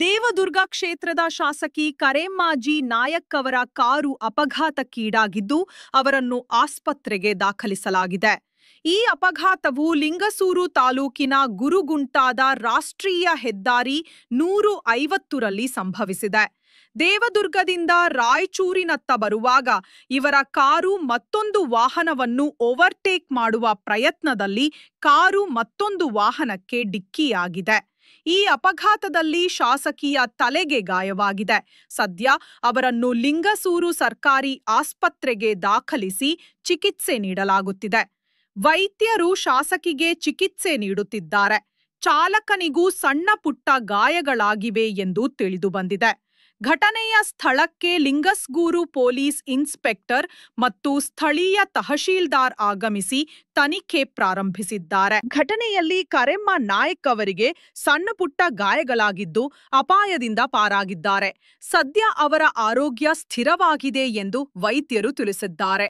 ದೇವದುರ್ಗ ಕ್ಷೇತ್ರದ ಶಾಸಕಿ ಕರೆಮ್ಮಾಜಿ ನಾಯಕ್ ಅವರ ಕಾರು ಅಪಘಾತಕ್ಕೀಡಾಗಿದ್ದು ಅವರನ್ನು ಆಸ್ಪತ್ರೆಗೆ ದಾಖಲಿಸಲಾಗಿದೆ. ಈ ಅಪಘಾತವು ಲಿಂಗಸೂರು ತಾಲೂಕಿನ ಗುರುಗುಂಟಾದ ರಾಷ್ಟ್ರೀಯ ಹೆದ್ದಾರಿ 150ರಲ್ಲಿ ಸಂಭವಿಸಿದೆ. ದೇವದುರ್ಗದಿಂದ ರಾಯಚೂರಿನತ್ತ ಬರುವಾಗ ಇವರ ಕಾರು ಮತ್ತೊಂದು ವಾಹನವನ್ನು ಓವರ್ಟೇಕ್ ಮಾಡುವ ಪ್ರಯತ್ನದಲ್ಲಿ ಕಾರು ಮತ್ತೊಂದು ವಾಹನಕ್ಕೆ ಡಿಕ್ಕಿಯಾಗಿದೆ. ಈ ಅಪಘಾತದಲ್ಲಿ ಶಾಸಕಿಯ ತಲೆಗೆ ಗಾಯವಾಗಿದೆ. ಸದ್ಯ ಅವರನ್ನು ಲಿಂಗಸೂರು ಸರ್ಕಾರಿ ಆಸ್ಪತ್ರೆಗೆ ದಾಖಲಿಸಿ ಚಿಕಿತ್ಸೆ ನೀಡಲಾಗುತ್ತಿದೆ. ವೈದ್ಯರು ಶಾಸಕಿಗೆ ಚಿಕಿತ್ಸೆ ನೀಡುತ್ತಿದ್ದಾರೆ. ಚಾಲಕನಿಗೂ ಸಣ್ಣ ಪುಟ್ಟ ಗಾಯಗಳಾಗಿವೆ ಎಂದು ತಿಳಿದುಬಂದಿದೆ. ಘಟನೆಯ ಸ್ಥಳಕ್ಕೆ ಲಿಂಗಸ್ಗೂರು ಪೊಲೀಸ್ ಇನ್ಸ್ಪೆಕ್ಟರ್ ಮತ್ತು ಸ್ಥಳೀಯ ತಹಶೀಲ್ದಾರ್ ಆಗಮಿಸಿ ತನಿಖೆ ಪ್ರಾರಂಭಿಸಿದ್ದಾರೆ. ಘಟನೆಯಲ್ಲಿ ಕರೆಮ್ಮ ನಾಯಕ್ ಅವರಿಗೆ ಸಣ್ಣ ಪುಟ್ಟ ಗಾಯಗಳಾಗಿದ್ದು ಅಪಾಯದಿಂದ ಪಾರಾಗಿದ್ದಾರೆ. ಸದ್ಯ ಅವರ ಆರೋಗ್ಯ ಸ್ಥಿರವಾಗಿದೆ ಎಂದು ವೈದ್ಯರು ತಿಳಿಸಿದ್ದಾರೆ.